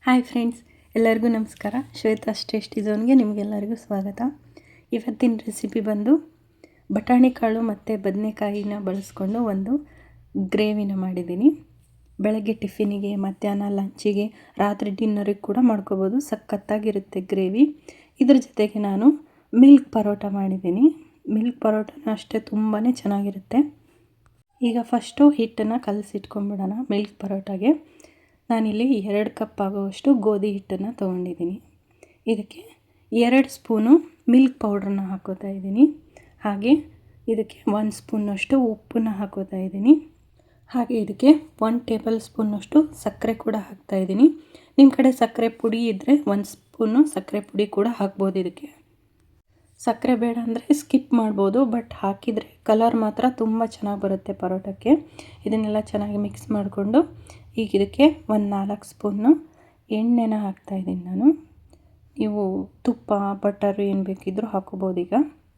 Hi friends, ಎಲ್ಲರಿಗೂ ನಮಸ್ಕಾರ. Shweta's tasty ಝೋನ್ಗೆ ನಿಮಗೆಲ್ಲರಿಗೂ ಸ್ವಾಗತ. ಇವತ್ತಿನ ರೆಸಿಪಿ ಬಂದು ಬಟಾಣಿ ಕಾಳು ಮತ್ತು ಬದನೆಕಾಯಿನ ಬಳಸ್ಕೊಂಡು ಒಂದು ಗ್ರೇವಿನ ಮಾಡಿದ್ದೀನಿ. ಬೆಳಗ್ಗೆ ಟಿಫಿನಿಗೆ, ಮಧ್ಯಾಹ್ನ ಲಂಚಿಗೆ, ರಾತ್ರಿ ಡಿನ್ನರಿಗೆ ಕೂಡ ಮಾಡ್ಕೋಬೋದು. ಸಖತ್ತಾಗಿರುತ್ತೆ ಗ್ರೇವಿ. ಇದ್ರ ಜೊತೆಗೆ ನಾನು ಮಿಲ್ಕ್ ಪರೋಟ ಮಾಡಿದ್ದೀನಿ. ಮಿಲ್ಕ್ ಪರೋಟನ ಅಷ್ಟೇ ತುಂಬಾ ಚೆನ್ನಾಗಿರುತ್ತೆ. ಈಗ ಫಸ್ಟು ಹಿಟ್ಟನ್ನು ಕಲಸಿಟ್ಕೊಂಡ್ಬಿಡೋಣ. ಮಿಲ್ಕ್ ಪರೋಟಾಗೆ ನಾನಿಲ್ಲಿ 2 ಕಪ್ ಆಗುವಷ್ಟು ಗೋಧಿ ಹಿಟ್ಟನ್ನು ತೊಗೊಂಡಿದ್ದೀನಿ. ಇದಕ್ಕೆ 2 ಸ್ಪೂನು ಮಿಲ್ಕ್ ಪೌಡ್ರನ್ನ ಹಾಕೋತಾ ಇದ್ದೀನಿ. ಹಾಗೆ ಇದಕ್ಕೆ 1 ಸ್ಪೂನಷ್ಟು ಉಪ್ಪನ್ನು ಹಾಕೋತಾ ಇದ್ದೀನಿ. ಹಾಗೆ ಇದಕ್ಕೆ 1 ಟೇಬಲ್ ಸ್ಪೂನಷ್ಟು ಸಕ್ಕರೆ ಕೂಡ ಹಾಕ್ತಾಯಿದ್ದೀನಿ. ನಿಮ್ಮ ಕಡೆ ಸಕ್ಕರೆ ಪುಡಿ ಇದ್ದರೆ 1 ಸ್ಪೂನು ಸಕ್ಕರೆ ಪುಡಿ ಕೂಡ ಹಾಕ್ಬೋದು. ಇದಕ್ಕೆ ಸಕ್ಕರೆ ಬೇಡ ಅಂದರೆ ಸ್ಕಿಪ್ ಮಾಡ್ಬೋದು, ಬಟ್ ಹಾಕಿದರೆ ಕಲರ್ ಮಾತ್ರ ತುಂಬ ಚೆನ್ನಾಗಿ ಬರುತ್ತೆ ಪರೋಟಕ್ಕೆ. ಇದನ್ನೆಲ್ಲ ಚೆನ್ನಾಗಿ ಮಿಕ್ಸ್ ಮಾಡಿಕೊಂಡು ಈಗ ಇದಕ್ಕೆ 4 ಸ್ಪೂನು ಎಣ್ಣೆನ ಹಾಕ್ತಾಯಿದ್ದೀನಿ ನಾನು. ನೀವು ತುಪ್ಪ, ಬಟರ್ ಏನು ಬೇಕಿದ್ದರೂ ಹಾಕೋಬೋದು. ಈಗ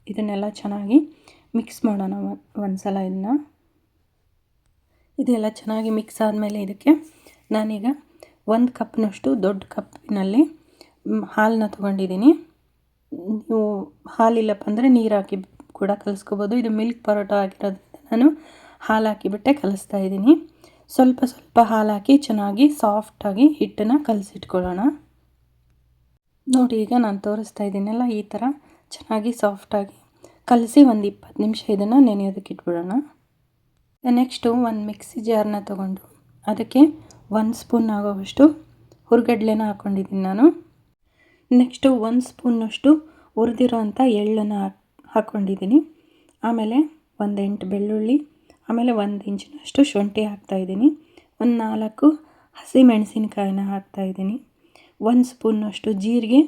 ಇದನ್ನೆಲ್ಲ ಚೆನ್ನಾಗಿ ಮಿಕ್ಸ್ ಮಾಡೋಣ ಒಂದು ಸಲ. ಇದೆಲ್ಲ ಚೆನ್ನಾಗಿ ಮಿಕ್ಸ್ ಆದಮೇಲೆ ಇದಕ್ಕೆ ನಾನೀಗ 1 ಕಪ್ನಷ್ಟು ದೊಡ್ಡ ಕಪ್ಪಿನಲ್ಲಿ ಹಾಲನ್ನ ತೊಗೊಂಡಿದ್ದೀನಿ. ನೀವು ಹಾಲಿಲ್ಲಪ್ಪ ಅಂದರೆ ನೀರು ಹಾಕಿ ಕೂಡ ಕಲಿಸ್ಕೋಬೋದು. ಇದು ಮಿಲ್ಕ್ ಪರೋಟ ಆಗಿರೋದ್ರಿಂದ ನಾನು ಹಾಲು ಹಾಕಿಬಿಟ್ಟೆ ಕಲಿಸ್ತಾ ಇದ್ದೀನಿ. ಸ್ವಲ್ಪ ಸ್ವಲ್ಪ ಹಾಲು ಹಾಕಿ ಚೆನ್ನಾಗಿ ಸಾಫ್ಟಾಗಿ ಹಿಟ್ಟನ್ನು ಕಲಸಿಟ್ಕೊಳ್ಳೋಣ. ನೋಡಿ, ಈಗ ನಾನು ತೋರಿಸ್ತಾ ಇದ್ದೀನಲ್ಲ, ಈ ಥರ ಚೆನ್ನಾಗಿ ಸಾಫ್ಟಾಗಿ ಕಲಸಿ ಒಂದು 20 ನಿಮಿಷ ಇದನ್ನು ನೆನೆಯೋದಕ್ಕೆ ಇಟ್ಬಿಡೋಣ. ನೆಕ್ಸ್ಟು ಒಂದು ಮಿಕ್ಸಿ ಜಾರನ್ನ ತೊಗೊಂಡು ಅದಕ್ಕೆ 1 ಸ್ಪೂನ್ ಆಗೋವಷ್ಟು ಹುರ್ಗಡ್ಲೆನ ಹಾಕ್ಕೊಂಡಿದ್ದೀನಿ ನಾನು. ನೆಕ್ಸ್ಟು 1 ಸ್ಪೂನಷ್ಟು ಹುರಿದಿರೋ ಅಂಥ ಎಳ್ಳನ್ನು ಹಾಕ್ಕೊಂಡಿದ್ದೀನಿ. ಆಮೇಲೆ 1 8 ಬೆಳ್ಳುಳ್ಳಿ, ಆಮೇಲೆ 1 ಇಂಚಿನಷ್ಟು ಶುಂಠಿ ಹಾಕ್ತಾಯಿದ್ದೀನಿ. 4 ಹಸಿ ಮೆಣಸಿನಕಾಯಿನ ಹಾಕ್ತಾಯಿದ್ದೀನಿ. 1 ಸ್ಪೂನಷ್ಟು ಜೀರಿಗೆ,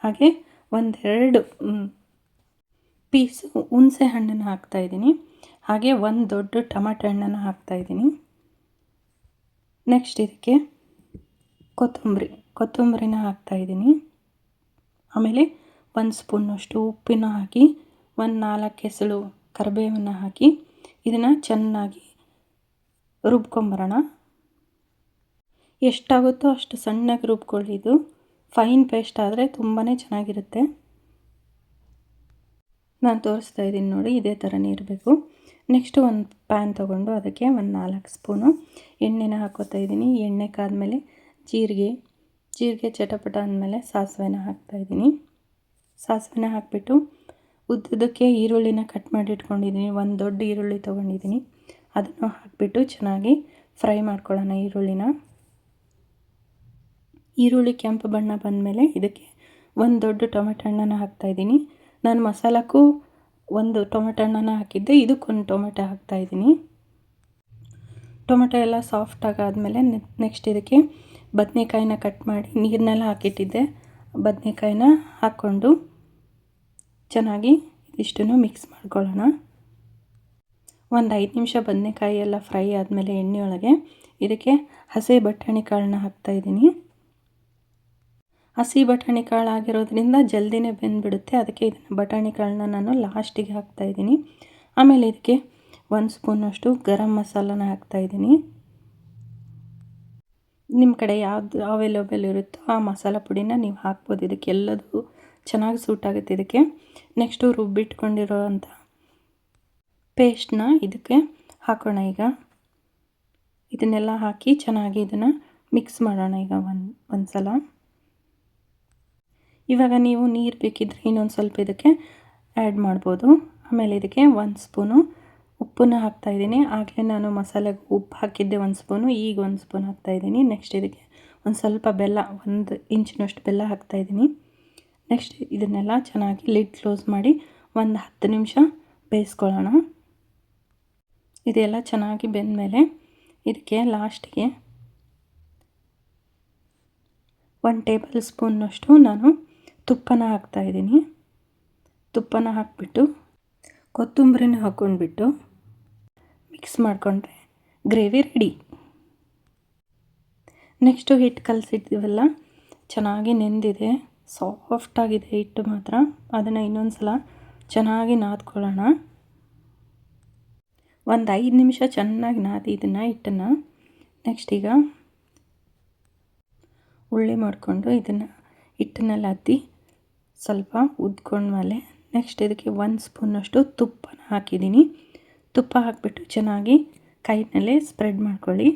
ಹಾಗೆ 2 ಪೀಸು ಹುಣಸೆ ಹಣ್ಣನ್ನು ಹಾಕ್ತಾಯಿದ್ದೀನಿ. ಹಾಗೆ 1 ದೊಡ್ಡ ಟೊಮೆಟೊ ಹಣ್ಣನ್ನು ಹಾಕ್ತಾಯಿದ್ದೀನಿ. ನೆಕ್ಸ್ಟ್ ಇದಕ್ಕೆ ಕೊತ್ತಂಬರಿನ ಹಾಕ್ತಾಯಿದ್ದೀನಿ. ಆಮೇಲೆ 1 ಸ್ಪೂನಷ್ಟು ಉಪ್ಪನ್ನ ಹಾಕಿ 4 ಎಸಳು ಕರಿಬೇವನ್ನು ಹಾಕಿ ಇದನ್ನು ಚೆನ್ನಾಗಿ ರುಬ್ಕೊಂಬರೋಣ. ಎಷ್ಟಾಗುತ್ತೋ ಅಷ್ಟು ಸಣ್ಣಗೆ ರುಬ್ಕೊಳ್ಳಿ. ಇದು ಫೈನ್ ಪೇಸ್ಟ್ ಆದರೆ ತುಂಬಾ ಚೆನ್ನಾಗಿರುತ್ತೆ. ನಾನು ತೋರಿಸ್ತಾ ಇದ್ದೀನಿ ನೋಡಿ, ಇದೇ ಥರನೇ ಇರಬೇಕು. ನೆಕ್ಸ್ಟು ಒಂದು ಪ್ಯಾನ್ ತೊಗೊಂಡು ಅದಕ್ಕೆ 4 ಸ್ಪೂನು ಎಣ್ಣೆನ ಹಾಕೋತಾ ಇದ್ದೀನಿ. ಎಣ್ಣೆ ಕಾದ್ಮೇಲೆ ಜೀರಿಗೆ ಚಟಪಟ ಅಂದಮೇಲೆ ಸಾಸಿವೆನ ಹಾಕ್ತಾಯಿದ್ದೀನಿ. ಸಾಸಿವೆನ ಹಾಕಿಬಿಟ್ಟು ಉದ್ದಕ್ಕೆ ಈರುಳ್ಳಿನ ಕಟ್ ಮಾಡಿ ಇಟ್ಕೊಂಡಿದ್ದೀನಿ. 1 ದೊಡ್ಡ ಈರುಳ್ಳಿ ತೊಗೊಂಡಿದ್ದೀನಿ. ಅದನ್ನು ಹಾಕಿಬಿಟ್ಟು ಚೆನ್ನಾಗಿ ಫ್ರೈ ಮಾಡ್ಕೊಳ್ಳೋಣ ಈರುಳ್ಳಿ ಕೆಂಪು ಬಣ್ಣ ಬಂದಮೇಲೆ ಇದಕ್ಕೆ 1 ದೊಡ್ಡ ಟೊಮೆಟೊ ಹಣ್ಣನ್ನು ಹಾಕ್ತಾಯಿದ್ದೀನಿ. ನಾನು ಮಸಾಲಕ್ಕೂ 1 ಟೊಮೆಟೊ ಹಣ್ಣನ್ನು ಹಾಕಿದ್ದೆ, ಇದಕ್ಕೊಂದು ಟೊಮೆಟೊ ಹಾಕ್ತಾಯಿದ್ದೀನಿ. ಟೊಮೆಟೊ ಎಲ್ಲ ಸಾಫ್ಟಾಗಿ ಆದಮೇಲೆ ನೆಕ್ಸ್ಟ್ ಇದಕ್ಕೆ ಬದನೆಕಾಯಿನ ಕಟ್ ಮಾಡಿ ನೀರನ್ನೆಲ್ಲ ಹಾಕಿಟ್ಟಿದ್ದೆ. ಬದನೆಕಾಯಿನ ಹಾಕ್ಕೊಂಡು ಚೆನ್ನಾಗಿ ಇದಿಷ್ಟನ್ನು ಮಿಕ್ಸ್ ಮಾಡ್ಕೊಳ್ಳೋಣ. ಒಂದು 5 ನಿಮಿಷ ಬದನೆಕಾಯಿ ಎಲ್ಲ ಫ್ರೈ ಆದಮೇಲೆ ಎಣ್ಣೆಯೊಳಗೆ ಇದಕ್ಕೆ ಹಸಿ ಬಟಾಣಿ ಕಾಳನ್ನ ಹಾಕ್ತಾಯಿದ್ದೀನಿ. ಹಸಿ ಬಟಾಣಿ ಕಾಳು ಆಗಿರೋದ್ರಿಂದ ಜಲ್ದಿನೇ ಬೆಂದುಬಿಡುತ್ತೆ. ಅದಕ್ಕೆ ಇದನ್ನು ಬಟಾಣಿ ಕಾಳನ್ನ ನಾನು ಲಾಸ್ಟಿಗೆ ಹಾಕ್ತಾಯಿದ್ದೀನಿ. ಆಮೇಲೆ ಇದಕ್ಕೆ 1 ಸ್ಪೂನಷ್ಟು ಗರಂ ಮಸಾಲನ ಹಾಕ್ತಾಯಿದ್ದೀನಿ. ನಿಮ್ಮ ಕಡೆ ಯಾವುದು ಅವೈಲೇಬಲ್ ಇರುತ್ತೋ ಆ ಮಸಾಲ ಪುಡಿನ ನೀವು ಹಾಕ್ಬೋದು. ಇದಕ್ಕೆ ಎಲ್ಲದೂ ಚೆನ್ನಾಗಿ ಸೂಟ್ ಆಗುತ್ತೆ ಇದಕ್ಕೆ. ನೆಕ್ಸ್ಟು ರುಬ್ಬಿಟ್ಕೊಂಡಿರೋ ಅಂಥ ಪೇಸ್ಟ್ನ ಇದಕ್ಕೆ ಹಾಕೋಣ. ಈಗ ಇದನ್ನೆಲ್ಲ ಹಾಕಿ ಚೆನ್ನಾಗಿ ಇದನ್ನು ಮಿಕ್ಸ್ ಮಾಡೋಣ. ಈಗ ಒಂದು ಸಲ. ಇವಾಗ ನೀವು ನೀರು ಬೇಕಿದ್ದರೆ ಇನ್ನೊಂದು ಸ್ವಲ್ಪ ಇದಕ್ಕೆ ಆ್ಯಡ್ ಮಾಡ್ಬೋದು. ಆಮೇಲೆ ಇದಕ್ಕೆ 1 ಸ್ಪೂನು ಉಪ್ಪನ್ನು ಹಾಕ್ತಾಯಿದ್ದೀನಿ. ಆಗಲೇ ನಾನು ಮಸಾಲೆಗೆ ಉಪ್ಪು ಹಾಕಿದ್ದೆ 1 ಸ್ಪೂನು, ಈಗ 1 ಸ್ಪೂನ್ ಹಾಕ್ತಾಯಿದ್ದೀನಿ. ನೆಕ್ಸ್ಟ್ ಇದಕ್ಕೆ ಒಂದು ಸ್ವಲ್ಪ ಬೆಲ್ಲ, 1 ಇಂಚಿನಷ್ಟು ಬೆಲ್ಲ ಹಾಕ್ತಾಯಿದ್ದೀನಿ. ನೆಕ್ಸ್ಟ್ ಇದನ್ನೆಲ್ಲ ಚೆನ್ನಾಗಿ ಲಿಡ್ ಕ್ಲೋಸ್ ಮಾಡಿ ಒಂದು 10 ನಿಮಿಷ ಬೇಯಿಸ್ಕೊಳ್ಳೋಣ. ಇದೆಲ್ಲ ಚೆನ್ನಾಗಿ ಬೆಂದಮೇಲೆ ಇದಕ್ಕೆ ಲಾಸ್ಟಿಗೆ 1 ಟೇಬಲ್ ಸ್ಪೂನ್ನಷ್ಟು ನಾನು ತುಪ್ಪನ ಹಾಕ್ತಾಯಿದ್ದೀನಿ. ತುಪ್ಪನ ಹಾಕಿಬಿಟ್ಟು ಕೊತ್ತಂಬರಿನ ಹಾಕ್ಕೊಂಡ್ಬಿಟ್ಟು ಮಿಕ್ಸ್ ಮಾಡಿಕೊಂಡ್ರೆ ಗ್ರೇವಿ ರೆಡಿ. ನೆಕ್ಸ್ಟು ಹಿಟ್ಟು ಕಲಸಿದ್ದೀವಲ್ಲ, ಚೆನ್ನಾಗಿ ನೆಂದಿದೆ, ಸಾಫ್ಟಾಗಿದೆ ಹಿಟ್ಟು ಮಾತ್ರ. ಅದನ್ನು ಇನ್ನೊಂದು ಸಲ ಚೆನ್ನಾಗಿ ನಾದ್ಕೊಳ್ಳೋಣ. ಒಂದು 5 ನಿಮಿಷ ಚೆನ್ನಾಗಿ ನಾದಿ ಇದನ್ನು ಹಿಟ್ಟನ್ನು. ನೆಕ್ಸ್ಟ್ ಈಗ ಉಳ್ಳಿ ಮಾಡಿಕೊಂಡು ಇದನ್ನು ಹಿಟ್ಟನ್ನೆಲ್ಲ ಹತ್ತಿ ಸ್ವಲ್ಪ ಉದ್ಕೊಂಡ್ಮೇಲೆ ನೆಕ್ಸ್ಟ್ ಇದಕ್ಕೆ 1 ಸ್ಪೂನಷ್ಟು ತುಪ್ಪನ ಹಾಕಿದ್ದೀನಿ. ತುಪ್ಪ ಹಾಕಿಬಿಟ್ಟು ಚೆನ್ನಾಗಿ ಕೈನಲ್ಲೇ ಸ್ಪ್ರೆಡ್ ಮಾಡ್ಕೊಳ್ಳಿ.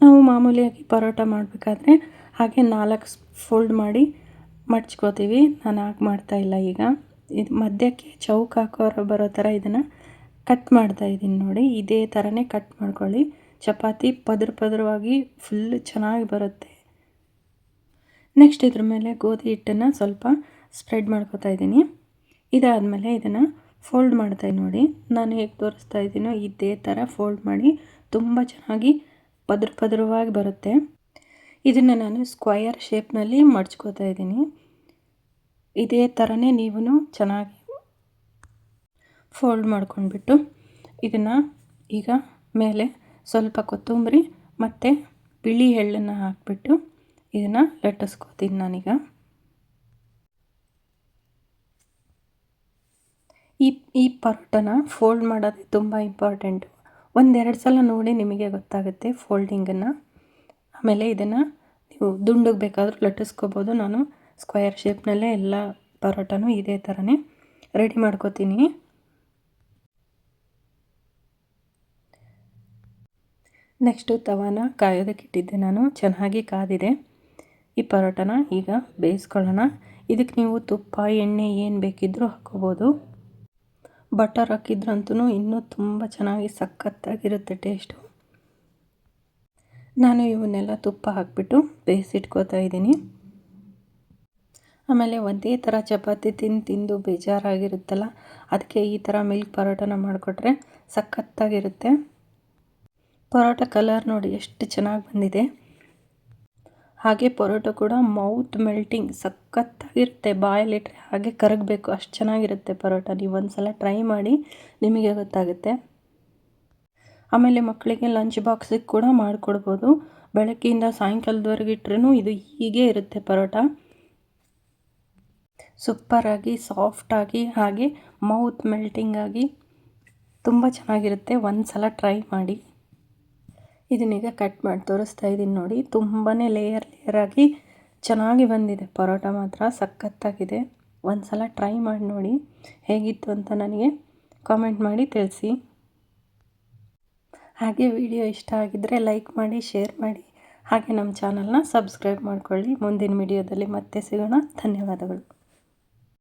ನಾವು ಮಾಮೂಲಿಯಾಗಿ ಪರೋಟ ಮಾಡಬೇಕಾದ್ರೆ ಹಾಗೆ 4 ಫೋಲ್ಡ್ ಮಾಡಿ ಮಡ್ಚ್ಕೋತೀವಿ. ನಾನು ಹಾಗೆ ಮಾಡ್ತಾಯಿಲ್ಲ. ಈಗ ಇದು ಮಧ್ಯಕ್ಕೆ ಚೌಕ ಬರೋ ಥರ ಇದನ್ನು ಕಟ್ ಮಾಡ್ತಾಯಿದ್ದೀನಿ ನೋಡಿ. ಇದೇ ಥರನೇ ಕಟ್ ಮಾಡ್ಕೊಳ್ಳಿ. ಚಪಾತಿ ಪದರವಾಗಿ ಫುಲ್ ಚೆನ್ನಾಗಿ ಬರುತ್ತೆ. ನೆಕ್ಸ್ಟ್ ಇದ್ರ ಮೇಲೆ ಗೋಧಿ ಹಿಟ್ಟನ್ನು ಸ್ವಲ್ಪ ಸ್ಪ್ರೆಡ್ ಮಾಡ್ಕೊತಾ ಇದ್ದೀನಿ. ಇದಾದಮೇಲೆ ಇದನ್ನು ಫೋಲ್ಡ್ ಮಾಡ್ತಾಯಿದ್ದೀನಿ ನೋಡಿ. ನಾನು ಹೇಗೆ ತೋರಿಸ್ತಾ ಇದ್ದೀನೋ ಇದೇ ಥರ ಫೋಲ್ಡ್ ಮಾಡಿ ತುಂಬ ಚೆನ್ನಾಗಿ ಪದರವಾಗಿ ಬರುತ್ತೆ. ಇದನ್ನು ನಾನು ಸ್ಕ್ವಯರ್ ಶೇಪ್ನಲ್ಲಿ ಮಡ್ಚ್ಕೋತಾ ಇದ್ದೀನಿ. ಇದೇ ಥರನೇ ನೀವು ಚೆನ್ನಾಗಿ ಫೋಲ್ಡ್ ಮಾಡ್ಕೊಂಡ್ಬಿಟ್ಟು ಇದನ್ನು ಈಗ ಮೇಲೆ ಸ್ವಲ್ಪ ಕೊತ್ತಂಬರಿ ಮತ್ತು ಬಿಳಿ ಎಳ್ಳನ್ನು ಹಾಕಿಬಿಟ್ಟು ಇದನ್ನು ಲಟ್ಟಿಸ್ಕೋತೀನಿ ನಾನೀಗ. ಈ ಪರೋಟನ ಫೋಲ್ಡ್ ಮಾಡೋದು ತುಂಬ ಇಂಪಾರ್ಟೆಂಟು. 1-2 ಸಲ ನೋಡಿ ನಿಮಗೆ ಗೊತ್ತಾಗುತ್ತೆ ಫೋಲ್ಡಿಂಗನ್ನು. ಆಮೇಲೆ ಇದನ್ನು ನೀವು ದುಂಡಿಗೆ ಬೇಕಾದರೂ ಲಟ್ಟಿಸ್ಕೋಬೋದು. ನಾನು ಸ್ಕ್ವಯರ್ ಶೇಪ್ನಲ್ಲೇ ಎಲ್ಲ ಪರೋಟನೂ ಇದೇ ಥರನೇ ರೆಡಿ ಮಾಡ್ಕೋತೀನಿ. ನೆಕ್ಸ್ಟು ತವಾನ ಕಾಯೋದಕ್ಕೆ ಇಟ್ಟಿದ್ದೆ ನಾನು. ಚೆನ್ನಾಗಿ ಕಾದಿದೆ. ಈ ಪರೋಟನ ಈಗ ಬೇಯಿಸ್ಕೊಳ್ಳೋಣ. ಇದಕ್ಕೆ ನೀವು ತುಪ್ಪ ಎಣ್ಣೆ ಏನು ಬೇಕಿದ್ದರೂ ಹಾಕ್ಕೋಬೋದು. ಬಟರ್ ಹಾಕಿದ್ರಂತೂ ಇನ್ನೂ ತುಂಬ ಚೆನ್ನಾಗಿ ಸಖತ್ತಾಗಿರುತ್ತೆ ಟೇಸ್ಟು. ನಾನು ಇವನ್ನೆಲ್ಲ ತುಪ್ಪ ಹಾಕಿಬಿಟ್ಟು ಬೇಯಿಸಿಟ್ಕೋತಾ ಇದ್ದೀನಿ. ಆಮೇಲೆ ಒಂದೇ ಥರ ಚಪಾತಿ ತಿಂದು ಬೇಜಾರಾಗಿರುತ್ತಲ್ಲ, ಅದಕ್ಕೆ ಈ ಥರ ಮಿಲ್ಕ್ ಪರೋಟನ ಮಾಡಿಕೊಟ್ರೆ ಸಖತ್ತಾಗಿರುತ್ತೆ. ಪರೋಟ ಕಲರ್ ನೋಡಿ ಎಷ್ಟು ಚೆನ್ನಾಗಿ ಬಂದಿದೆ. ಹಾಗೆ ಪರೋಟ ಕೂಡ ಮೌತ್ ಮೆಲ್ಟಿಂಗ್ ಸಖತ್ತಾಗಿರುತ್ತೆ. ಬಾಯಲ್ಲಿಟ್ಟರೆ ಹಾಗೆ ಕರಗಬೇಕು, ಅಷ್ಟು ಚೆನ್ನಾಗಿರುತ್ತೆ ಪರೋಟ. ನೀವು ಒಂದು ಸಲ ಟ್ರೈ ಮಾಡಿ, ನಿಮಗೆ ಗೊತ್ತಾಗುತ್ತೆ. ಆಮೇಲೆ ಮಕ್ಕಳಿಗೆ ಲಂಚ್ ಬಾಕ್ಸಿಗೆ ಕೂಡ ಮಾಡಿಕೊಡ್ಬೋದು. ಬೆಳಗ್ಗೆಯಿಂದ ಸಾಯಂಕಾಲದವರೆಗೆ ಇಟ್ರೂ ಇದು ಹೀಗೆ ಇರುತ್ತೆ ಪರೋಟ. ಸೂಪರಾಗಿ ಸಾಫ್ಟಾಗಿ ಹಾಗೆ ಮೌತ್ ಮೆಲ್ಟಿಂಗ್ ಆಗಿ ತುಂಬ ಚೆನ್ನಾಗಿರುತ್ತೆ. ಒಂದು ಸಲ ಟ್ರೈ ಮಾಡಿ. ಇದನ್ನೀಗ ಕಟ್ ಮಾಡಿ ತೋರಿಸ್ತಾ ಇದ್ದೀನಿ ನೋಡಿ. ತುಂಬಾ ಲೇಯರ್ ಆಗಿ ಚೆನ್ನಾಗಿ ಬಂದಿದೆ ಪರೋಟ. ಮಾತ್ರ ಸಖತ್ತಾಗಿದೆ. ಒಂದು ಸಲ ಟ್ರೈ ಮಾಡಿ ನೋಡಿ ಹೇಗಿತ್ತು ಅಂತ ನನಗೆ ಕಾಮೆಂಟ್ ಮಾಡಿ ತಿಳಿಸಿ. ಹಾಗೆ ವಿಡಿಯೋ ಇಷ್ಟ ಆಗಿದ್ದರೆ ಲೈಕ್ ಮಾಡಿ, ಶೇರ್ ಮಾಡಿ, ಹಾಗೆ ನಮ್ಮ ಚಾನಲ್ನ ಸಬ್ಸ್ಕ್ರೈಬ್ ಮಾಡ್ಕೊಳ್ಳಿ. ಮುಂದಿನ ವಿಡಿಯೋದಲ್ಲಿ ಮತ್ತೆ ಸಿಗೋಣ. ಧನ್ಯವಾದಗಳು.